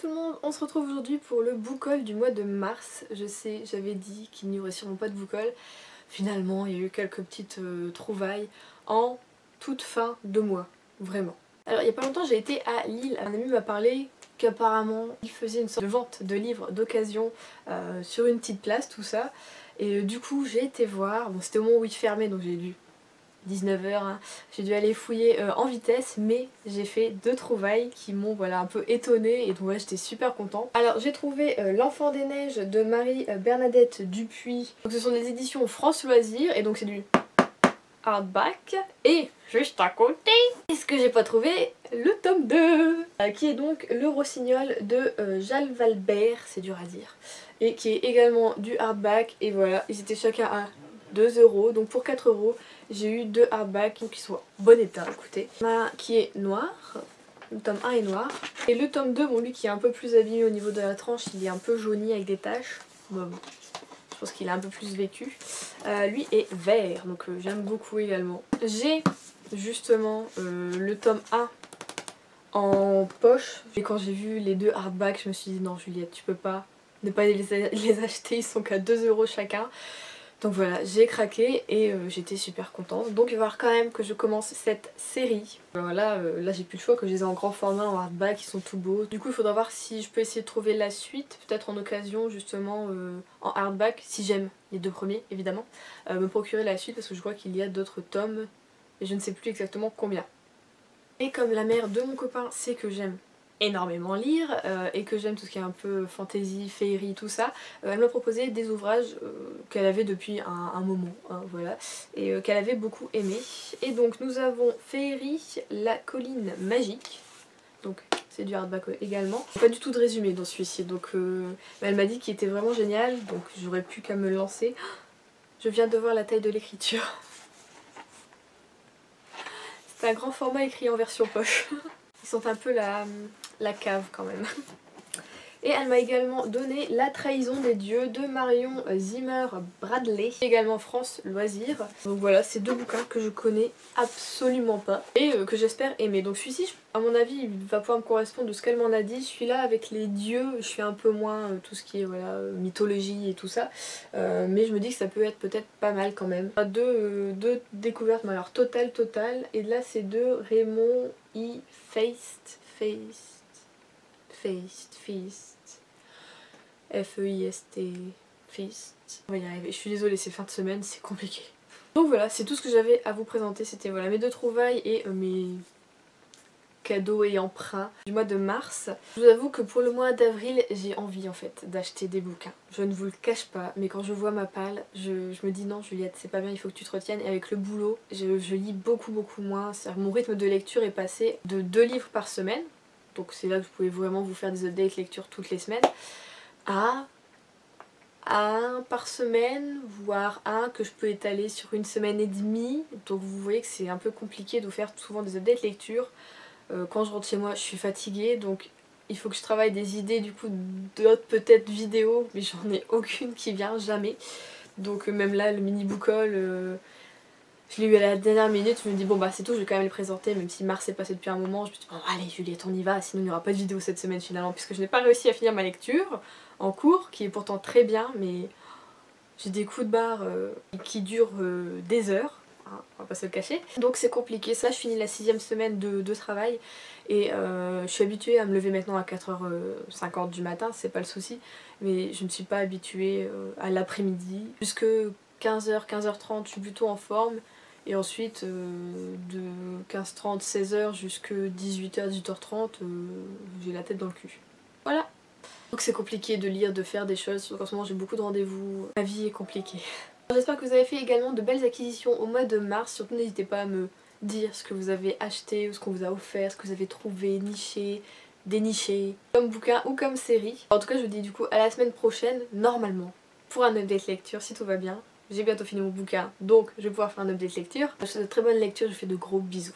tout le monde, on se retrouve aujourd'hui pour le book haul du mois de mars. Je sais, j'avais dit qu'il n'y aurait sûrement pas de book haul. Finalement, il y a eu quelques petites trouvailles en toute fin de mois, vraiment. Alors il y a pas longtemps j'ai été à Lille, un ami m'a parlé qu'apparemment il faisait une sorte de vente de livres d'occasion sur une petite place, tout ça. Et du coup j'ai été voir, bon c'était au moment où il fermait donc j'ai dû 19h, hein. J'ai dû aller fouiller en vitesse, mais j'ai fait deux trouvailles qui m'ont voilà, un peu étonnée et donc ouais, j'étais super contente. Alors j'ai trouvé L'Enfant des Neiges de Marie-Bernadette Dupuis. Donc ce sont des éditions France Loisirs et donc c'est du hardback. Et juste à côté, ce que j'ai pas trouvé, le tome 2 qui est donc Le Rossignol de Jal Valbert, c'est dur à dire, et qui est également du hardback. Et voilà, ils étaient chacun à 2 €, donc pour 4 € j'ai eu deux hardbacks qui sont en bon état, écoutez. Un qui est noir, le tome 1 est noir, et le tome 2, bon lui qui est un peu plus abîmé au niveau de la tranche, il est un peu jauni avec des taches, bon, je pense qu'il a un peu plus vécu. Lui est vert, donc j'aime beaucoup également. J'ai justement le tome 1 en poche, et quand j'ai vu les deux hardbacks je me suis dit non Juliette, tu peux pas ne pas les acheter, ils sont qu'à 2 € chacun. Donc voilà, j'ai craqué et j'étais super contente. Donc il va falloir quand même que je commence cette série. Voilà, là j'ai plus le choix, que je les ai en grand format, en hardback, ils sont tout beaux. Du coup il faudra voir si je peux essayer de trouver la suite, peut-être en occasion justement en hardback, si j'aime les deux premiers évidemment. Me procurer la suite parce que je crois qu'il y a d'autres tomes et je ne sais plus exactement combien. Et comme la mère de mon copain sait que j'aime énormément lire et que j'aime tout ce qui est un peu fantasy, féerie, tout ça, elle m'a proposé des ouvrages qu'elle avait depuis un moment, hein, voilà, et qu'elle avait beaucoup aimé. Et donc nous avons Féerie, la colline magique, donc c'est du hardback également. Pas du tout de résumé dans celui-ci, donc elle m'a dit qu'il était vraiment génial, donc j'aurais plus qu'à me lancer. Je viens de voir la taille de l'écriture. C'est un grand format écrit en version poche. Ils sont un peu la cave quand même. Et elle m'a également donné La Trahison des Dieux de Marion Zimmer Bradley, également France Loisirs. Donc voilà, c'est deux bouquins que je connais absolument pas et que j'espère aimer. Donc celui-ci, à mon avis, il va pouvoir me correspondre de ce qu'elle m'en a dit. Celui-là avec les dieux, je suis un peu moins tout ce qui est voilà, mythologie et tout ça. Mais je me dis que ça peut être peut-être pas mal quand même. Deux découvertes, mais alors totale. Et là c'est de Raymond E. Feist. F-E-I-S-T, Feist. On va y arriver, je suis désolée, c'est fin de semaine, c'est compliqué. Donc voilà, c'est tout ce que j'avais à vous présenter, c'était voilà, mes deux trouvailles et mes cadeaux et emprunts du mois de mars. Je vous avoue que pour le mois d'avril, j'ai envie en fait d'acheter des bouquins. Je ne vous le cache pas, mais quand je vois ma palle, je me dis non Juliette, c'est pas bien, il faut que tu te retiennes. Et avec le boulot, je lis beaucoup moins. Mon rythme de lecture est passé de 2 livres par semaine. Donc c'est là que vous pouvez vraiment vous faire des updates lecture toutes les semaines, à un par semaine, voire un que je peux étaler sur une semaine et demie. Donc vous voyez que c'est un peu compliqué de vous faire souvent des updates lecture. Quand je rentre chez moi je suis fatiguée, donc il faut que je travaille des idées du coup d'autres peut-être vidéos, mais j'en ai aucune qui vient, jamais. Donc même là le mini book haul, je l'ai eu à la dernière minute, je me dis bon bah c'est tout, je vais quand même le présenter, même si mars est passé depuis un moment. Je me dis bon allez Juliette on y va, sinon il n'y aura pas de vidéo cette semaine finalement, puisque je n'ai pas réussi à finir ma lecture en cours, qui est pourtant très bien, mais j'ai des coups de barre qui durent des heures, hein, on va pas se le cacher. Donc c'est compliqué, ça je finis la 6e semaine de travail, et je suis habituée à me lever maintenant à 4h50 du matin, c'est pas le souci, mais je ne suis pas habituée à l'après-midi. Jusque 15h, 15h30 je suis plutôt en forme. Et ensuite, de 15h30, 16h jusqu'à 18h, 18h30, j'ai la tête dans le cul. Voilà. Donc c'est compliqué de lire, de faire des choses, surtout qu'en ce moment j'ai beaucoup de rendez-vous. Ma vie est compliquée. J'espère que vous avez fait également de belles acquisitions au mois de mars. Surtout n'hésitez pas à me dire ce que vous avez acheté, ou ce qu'on vous a offert, ce que vous avez trouvé, niché, déniché, comme bouquin ou comme série. En tout cas je vous dis du coup à la semaine prochaine, normalement, pour un update lecture si tout va bien. J'ai bientôt fini mon bouquin, donc je vais pouvoir faire un update lecture. Je vous souhaite de très bonne lecture, je vous fais de gros bisous.